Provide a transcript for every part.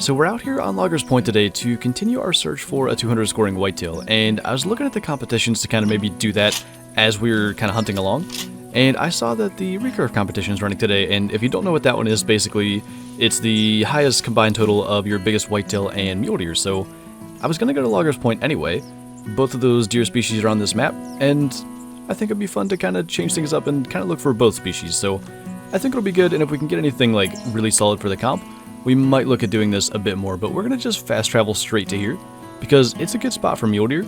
So we're out here on Loggers Point today to continue our search for a 200 scoring whitetail, and I was looking at the competitions to kind of maybe do that as we were kind of hunting along, and I saw that the Recurve Competition is running today, and if you don't know what that one is, basically it's the highest combined total of your biggest whitetail and mule deer. So I was going to go to Loggers Point anyway. Both of those deer species are on this map, and I think it'd be fun to kind of change things up and kind of look for both species, so I think it'll be good, and if we can get anything like really solid for the comp, we might look at doing this a bit more, but we're going to just fast travel straight to here, because it's a good spot for mule deer,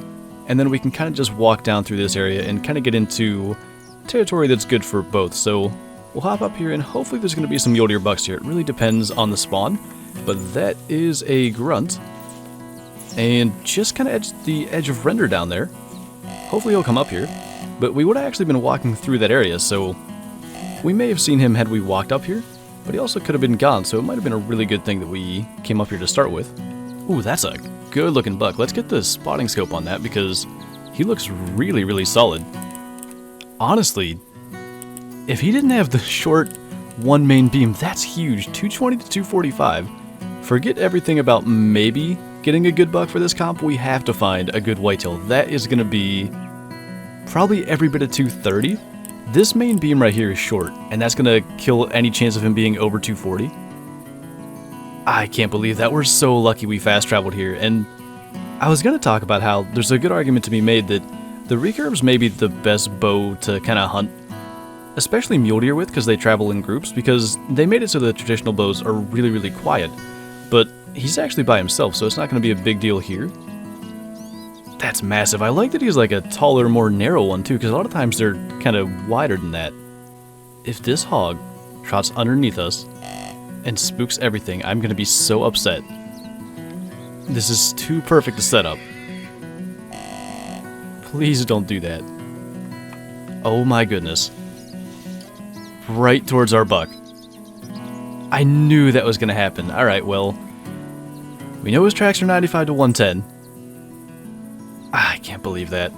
and then we can kind of just walk down through this area and kind of get into territory that's good for both. So we'll hop up here, and hopefully there's going to be some mule deer bucks here. It really depends on the spawn, but that is a grunt, and just kind of the edge of render down there. Hopefully he'll come up here, but we would have actually been walking through that area, so we may have seen him had we walked up here. But he also could have been gone, so it might have been a really good thing that we came up here to start with. Ooh, that's a good looking buck. Let's get the spotting scope on that because he looks really, really solid. Honestly, if he didn't have the short one main beam, that's huge. 220 to 245. Forget everything about maybe getting a good buck for this comp. We have to find a good whitetail. That is going to be probably every bit of 230. This main beam right here is short, and that's going to kill any chance of him being over 240. I can't believe that. We're so lucky we fast traveled here, and I was going to talk about how there's a good argument to be made that the Recurves may be the best bow to kind of hunt, especially mule deer with, because they travel in groups, because they made it so the traditional bows are really, really quiet, but he's actually by himself, so it's not going to be a big deal here. That's massive. I like that he's like a taller, more narrow one too, because a lot of times they're kind of wider than that. If this hog trots underneath us and spooks everything, I'm going to be so upset. This is too perfect to set up. Please don't do that. Oh my goodness. Right towards our buck. I knew that was going to happen. Alright, well, we know his tracks are 95 to 110. I can't believe that.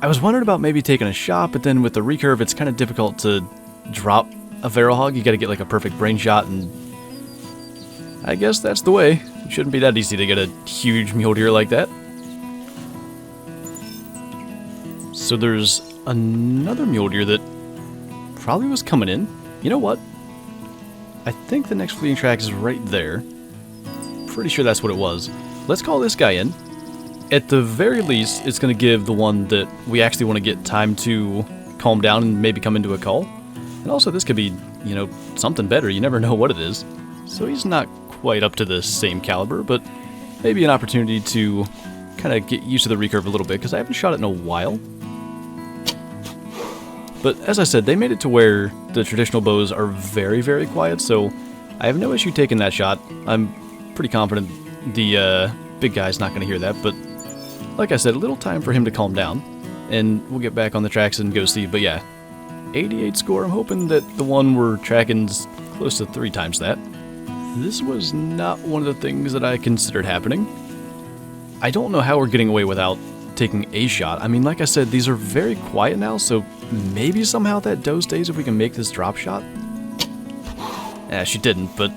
I was wondering about maybe taking a shot, but then with the recurve, it's kind of difficult to drop a feral hog. You got to get like a perfect brain shot, and I guess that's the way. It shouldn't be that easy to get a huge mule deer like that. So there's another mule deer that probably was coming in. You know what? I think the next fleeing track is right there. Pretty sure that's what it was. Let's call this guy in. At the very least, it's going to give the one that we actually want to get time to calm down and maybe come into a call. And also, this could be, you know, something better. You never know what it is. So he's not quite up to the same caliber, but maybe an opportunity to kind of get used to the recurve a little bit, because I haven't shot it in a while. But as I said, they made it to where the traditional bows are very, very quiet, so I have no issue taking that shot. I'm pretty confident the big guy's not going to hear that, but like I said, a little time for him to calm down, and we'll get back on the tracks and go see. But yeah, 88 score. I'm hoping that the one we're tracking's close to 3 times that. This was not one of the things that I considered happening. I don't know how we're getting away without taking a shot. I mean, like I said, these are very quiet now, so maybe somehow that doe stays if we can make this drop shot. She didn't, but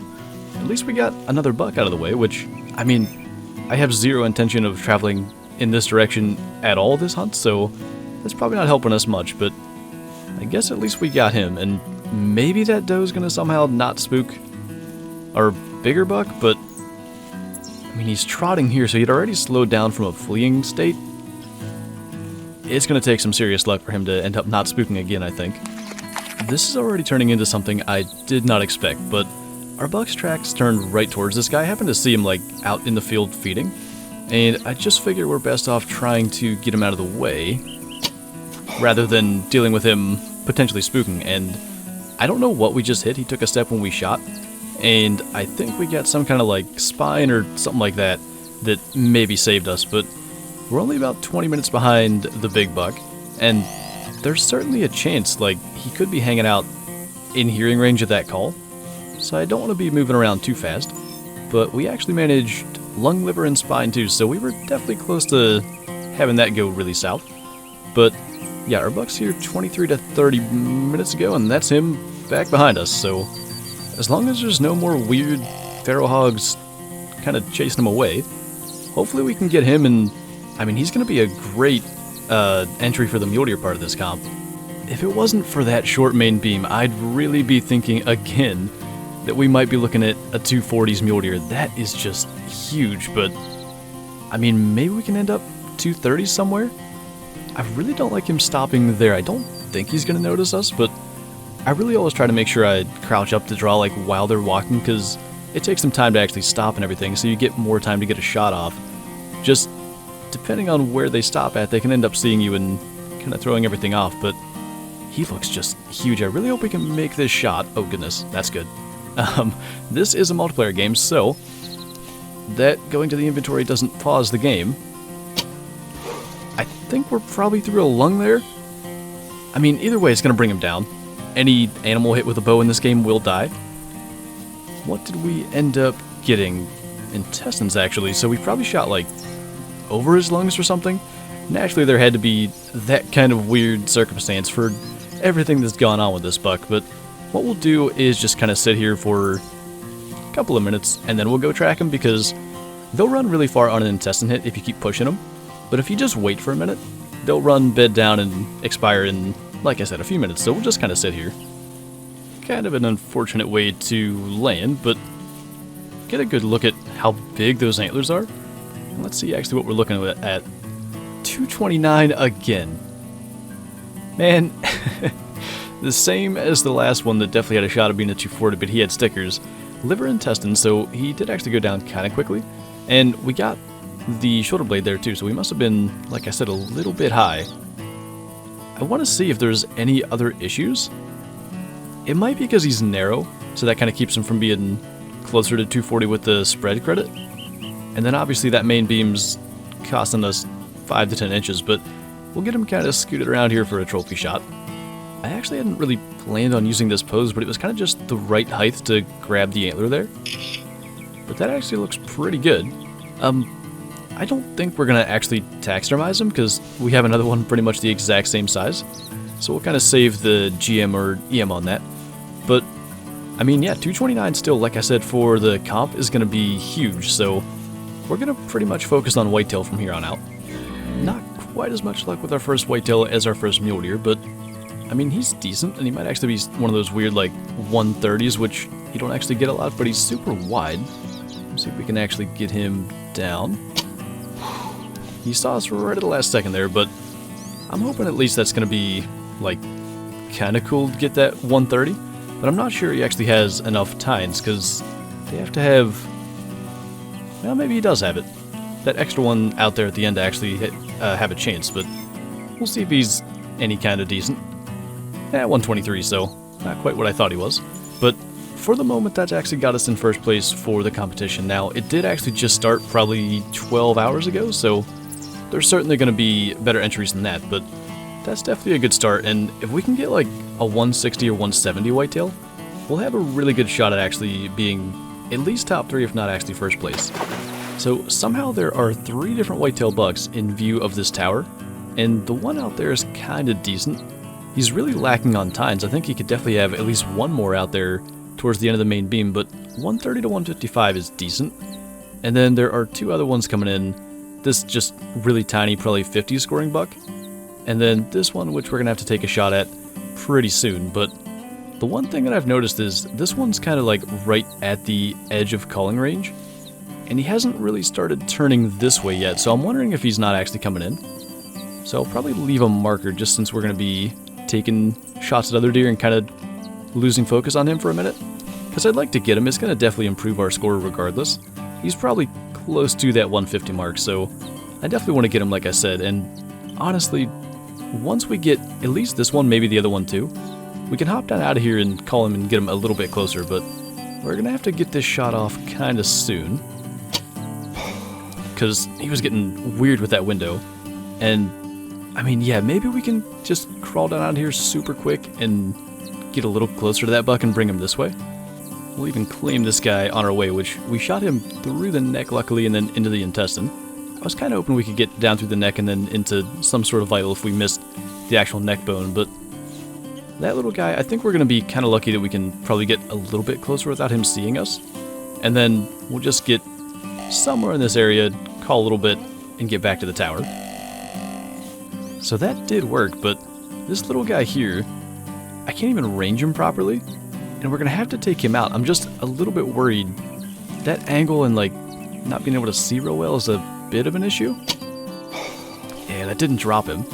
at least we got another buck out of the way, which, I mean, I have zero intention of traveling in this direction at all this hunt, so that's probably not helping us much, but I guess at least we got him, and maybe that doe's gonna somehow not spook our bigger buck, but I mean, he's trotting here, so he'd already slowed down from a fleeing state. It's gonna take some serious luck for him to end up not spooking again, I think. This is already turning into something I did not expect, but our buck's tracks turned right towards this guy. I happened to see him like out in the field feeding, and I just figured we're best off trying to get him out of the way rather than dealing with him potentially spooking. And I don't know what we just hit. He took a step when we shot, and I think we got some kind of like spine or something like that that maybe saved us, but we're only about 20 minutes behind the big buck, and there's certainly a chance like he could be hanging out in hearing range of that call, so I don't want to be moving around too fast. But we actually managed lung, liver, and spine too, so we were definitely close to having that go really south. But yeah, our buck's here 23 to 30 minutes ago, and that's him back behind us, so as long as there's no more weird feral hogs kind of chasing him away. Hopefully we can get him, and I mean, he's going to be a great entry for the mule deer part of this comp. If it wasn't for that short main beam, I'd really be thinking again that we might be looking at a 240s mule deer. That is just huge, but I mean, maybe we can end up 230s somewhere. I really don't like him stopping there. I don't think he's going to notice us, but I really always try to make sure I crouch up to draw like while they're walking, because it takes some time to actually stop and everything, so you get more time to get a shot off. Just depending on where they stop at, they can end up seeing you and kind of throwing everything off, but he looks just huge. I really hope we can make this shot. Oh goodness, that's good. This is a multiplayer game, so that going to the inventory doesn't pause the game. I think we're probably through a lung there. I mean, either way, it's going to bring him down. Any animal hit with a bow in this game will die. What did we end up getting? Intestines, actually, so we probably shot like over his lungs or something. Naturally, there had to be that kind of weird circumstance for everything that's gone on with this buck, but what we'll do is just kind of sit here for a couple of minutes, and then we'll go track him, because they'll run really far on an intestine hit if you keep pushing them, but if you just wait for a minute, they'll run bed down and expire in, like I said, a few minutes, so we'll just kind of sit here. Kind of an unfortunate way to land, but get a good look at how big those antlers are. Let's see actually what we're looking at. 229 again. Man, the same as the last one that definitely had a shot of being a 240, but he had stickers. Liver intestine, so he did actually go down kind of quickly. And we got the shoulder blade there too, so we must have been, like I said, a little bit high. I want to see if there's any other issues. It might be because he's narrow, so that kind of keeps him from being closer to 240 with the spread credit. And then obviously that main beam's costing us 5 to 10 inches, but we'll get him kind of scooted around here for a trophy shot. I actually hadn't really planned on using this pose, but it was kind of just the right height to grab the antler there. But that actually looks pretty good. I don't think we're going to actually taxidermize him, because we have another one pretty much the exact same size. So we'll kind of save the GM or EM on that. But, I mean, yeah, 229 still, like I said, for the comp is going to be huge, so we're going to pretty much focus on whitetail from here on out. Not quite as much luck with our first whitetail as our first mule deer, but I mean, he's decent, and he might actually be one of those weird, like, 130s, which you don't actually get a lot, but he's super wide. Let's see if we can actually get him down. He saw us right at the last second there, but I'm hoping at least that's going to be, like, kind of cool to get that 130, but I'm not sure he actually has enough tines, because they have to have, well, maybe he does have it. That extra one out there at the end to actually have a chance, but we'll see if he's any kind of decent. 123, so not quite what I thought he was. But for the moment, that's actually got us in first place for the competition. Now, it did actually just start probably 12 hours ago, so there's certainly going to be better entries than that, but that's definitely a good start, and if we can get like a 160 or 170 whitetail, we'll have a really good shot at actually being at least top 3, if not actually first place. So somehow there are 3 different whitetail bucks in view of this tower, and the one out there is kind of decent. He's really lacking on tines. I think he could definitely have at least one more out there towards the end of the main beam, but 130 to 155 is decent. And then there are 2 other ones coming in. This just really tiny, probably 50 scoring buck. And then this one, which we're going to have to take a shot at pretty soon. But the one thing that I've noticed is this one's kind of like right at the edge of calling range. And he hasn't really started turning this way yet, so I'm wondering if he's not actually coming in. So I'll probably leave a marker just since we're going to be taking shots at other deer and kind of losing focus on him for a minute. Because I'd like to get him. It's going to definitely improve our score regardless. He's probably close to that 150 mark, so I definitely want to get him, like I said. And honestly, once we get at least this one, maybe the other one too, we can hop down out of here and call him and get him a little bit closer, but we're going to have to get this shot off kind of soon. Because he was getting weird with that window. And I mean, yeah, maybe we can just crawl down out here super quick and get a little closer to that buck and bring him this way. We'll even claim this guy on our way, which we shot him through the neck, luckily, and then into the intestine. I was kind of hoping we could get down through the neck and then into some sort of vital if we missed the actual neck bone, but that little guy, I think we're going to be kind of lucky that we can probably get a little bit closer without him seeing us. And then we'll just get somewhere in this area, call a little bit, and get back to the tower. So that did work, but this little guy here, I can't even range him properly, and we're going to have to take him out. I'm just a little bit worried. That angle and, like, not being able to see real well is a bit of an issue. Yeah, that didn't drop him.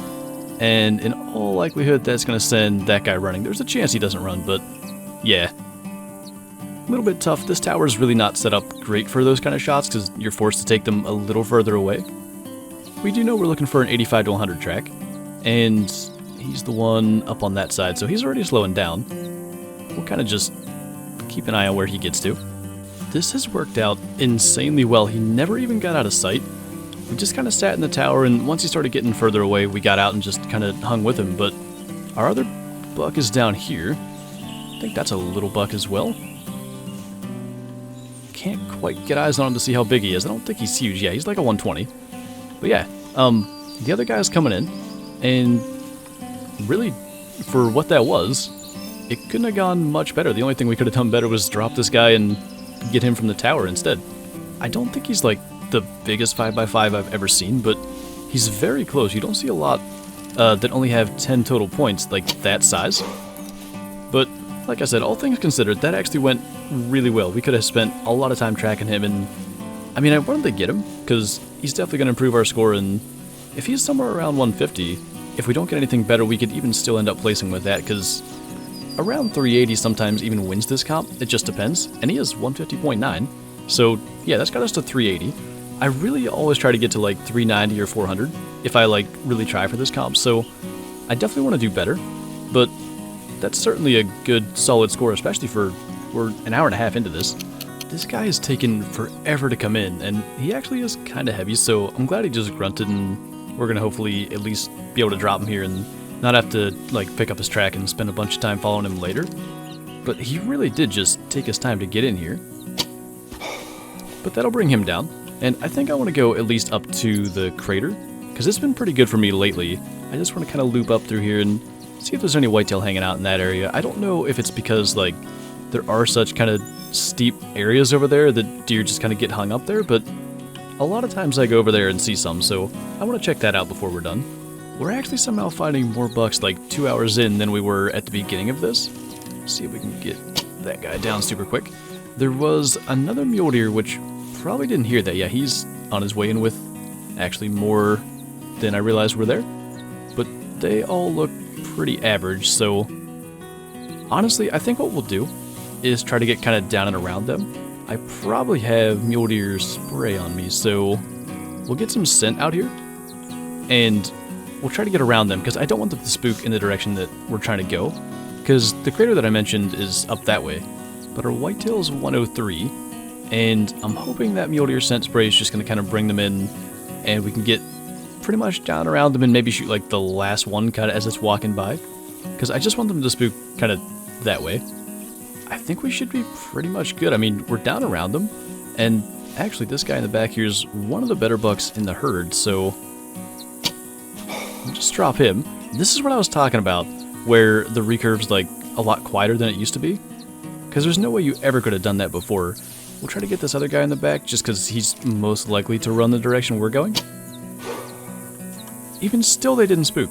And in all likelihood, that's going to send that guy running. There's a chance he doesn't run, but yeah. A little bit tough. This tower is really not set up great for those kind of shots because you're forced to take them a little further away. We do know we're looking for an 85 to 100 track, and he's the one up on that side, so he's already slowing down. We'll kind of just keep an eye on where he gets to. This has worked out insanely well. He never even got out of sight. We just kind of sat in the tower, and once he started getting further away, we got out and just kind of hung with him. But our other buck is down here. I think that's a little buck as well. Can't quite get eyes on him to see how big he is. I don't think he's huge. Yeah, he's like a 120. But yeah, the other guy's coming in, and really, for what that was, it couldn't have gone much better. The only thing we could have done better was drop this guy and get him from the tower instead. I don't think he's like the biggest 5x5 I've ever seen, but he's very close. You don't see a lot that only have 10 total points like that size. But like I said, all things considered, that actually went really well. We could have spent a lot of time tracking him, and I mean, I wanted to get him because he's definitely going to improve our score, and if he's somewhere around 150, if we don't get anything better, we could even still end up placing with that, because around 380 sometimes even wins this comp. It just depends, and he is 150.9, so yeah, that's got us to 380. I really always try to get to like 390 or 400 if I like really try for this comp, so I definitely want to do better, but that's certainly a good solid score, especially for we're an hour and a half into this. This guy has taken forever to come in, and he actually is kind of heavy, so I'm glad he just grunted, and we're going to hopefully at least be able to drop him here and not have to like pick up his track and spend a bunch of time following him later. But he really did just take his time to get in here. But that'll bring him down, and I think I want to go at least up to the crater, because it's been pretty good for me lately. I just want to kind of loop up through here and see if there's any whitetail hanging out in that area. I don't know if it's because like there are such kind of steep areas over there that deer just kind of get hung up there, but a lot of times I go over there and see some, so I want to check that out before we're done. We're actually somehow finding more bucks like 2 hours in than we were at the beginning of this. Let's see if we can get that guy down super quick. There was another mule deer, which probably didn't hear that. Yeah, he's on his way in with actually more than I realized were there, but they all look pretty average, so honestly, I think what we'll do is try to get kind of down and around them. I probably have mule deer spray on me, so we'll get some scent out here, and we'll try to get around them, because I don't want them to spook in the direction that we're trying to go, because the crater that I mentioned is up that way, but our whitetail is 103, and I'm hoping that mule deer scent spray is just going to kind of bring them in, and we can get pretty much down around them and maybe shoot like the last one kind of as it's walking by, because I just want them to spook kind of that way. I think we should be pretty much good. I mean, we're down around them, and actually this guy in the back here is one of the better bucks in the herd, so we'll just drop him. This is what I was talking about, where the recurve's like a lot quieter than it used to be, because there's no way you ever could have done that before. We'll try to get this other guy in the back just because he's most likely to run the direction we're going. Even still, they didn't spook.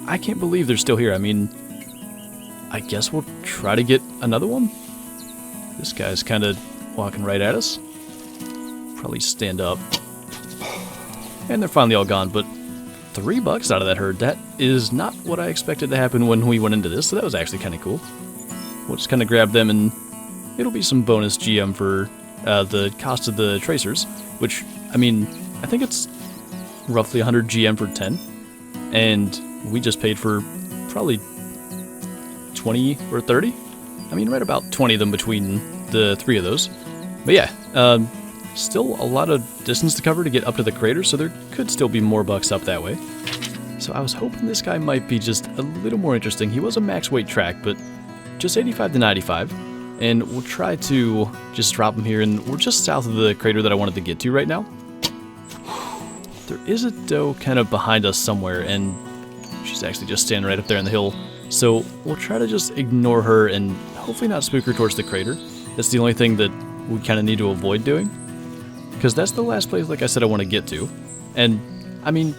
I can't believe they're still here. I mean, I guess we'll try to get another one. This guy's kind of walking right at us. Probably stand up. And they're finally all gone, but 3 bucks out of that herd. That is not what I expected to happen when we went into this, so that was actually kind of cool. We'll just kind of grab them, and it'll be some bonus GM for the cost of the tracers, which, I mean, I think it's roughly 100 GM for 10, and we just paid for probably 20 or 30. I mean, right about 20 of them between the 3 of those. But yeah, still a lot of distance to cover to get up to the crater, so there could still be more bucks up that way. So I was hoping this guy might be just a little more interesting. He was a max weight track, but just 85 to 95. And we'll try to just drop him here, and we're just south of the crater that I wanted to get to right now. There is a doe kind of behind us somewhere, and she's actually just standing right up there on the hill. So we'll try to just ignore her and hopefully not spook her towards the crater. That's the only thing that we kind of need to avoid doing. because that's the last place, like I said, I want to get to. And, I mean,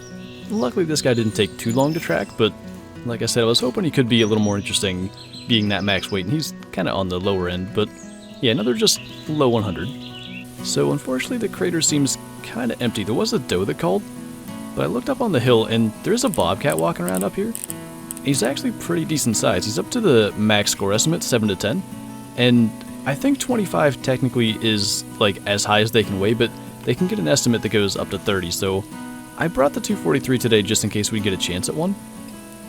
luckily this guy didn't take too long to track, but like I said, I was hoping he could be a little more interesting being that max weight, and he's kind of on the lower end, but yeah, another just low 100. So unfortunately the crater seems kind of empty. There was a doe that called, but I looked up on the hill and there's a bobcat walking around up here. He's actually pretty decent size. He's up to the max score estimate, 7 to 10, and I think 25 technically is like as high as they can weigh, but they can get an estimate that goes up to 30, so I brought the 243 today just in case we get a chance at one.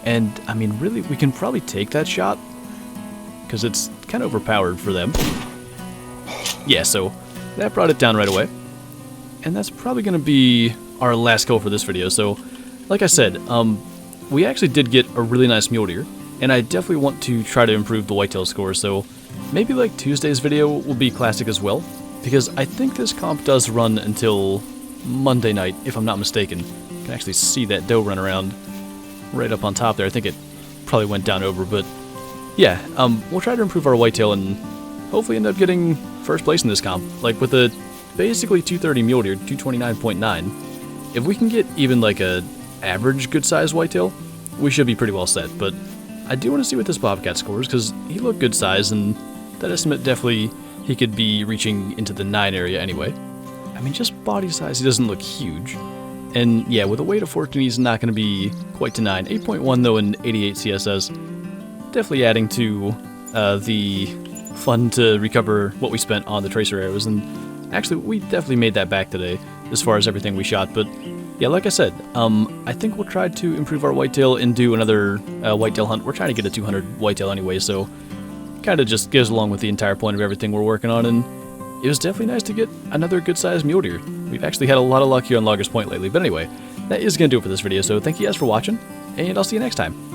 And, I mean, really, we can probably take that shot, because it's kind of overpowered for them. Yeah, so that brought it down right away. And that's probably going to be our last kill for this video. So, like I said, we actually did get a really nice mule deer, and I definitely want to try to improve the whitetail score, so maybe like Tuesday's video will be classic as well, because I think this comp does run until Monday night, if I'm not mistaken. You can actually see that doe run around right up on top there. I think it probably went down over, but yeah, we'll try to improve our whitetail and hopefully end up getting first place in this comp. Like with a basically 230 mule deer, 229.9, if we can get even like a average good size whitetail, we should be pretty well set. But I do want to see what this bobcat scores, because he looked good size, and that estimate definitely he could be reaching into the 9 area anyway. I mean, just body size, he doesn't look huge. And yeah, with a weight of 14, he's not going to be quite to 9. 8.1 though in 88 CSS. Definitely adding to the fun to recover what we spent on the tracer arrows. And actually, we definitely made that back today as far as everything we shot. But yeah, like I said, I think we'll try to improve our whitetail and do another whitetail hunt. We're trying to get a 200 whitetail anyway, so kind of just goes along with the entire point of everything we're working on. And it was definitely nice to get another good-sized mule deer. We've actually had a lot of luck here on Loggers Point lately. But anyway, that is going to do it for this video, so thank you guys for watching, and I'll see you next time.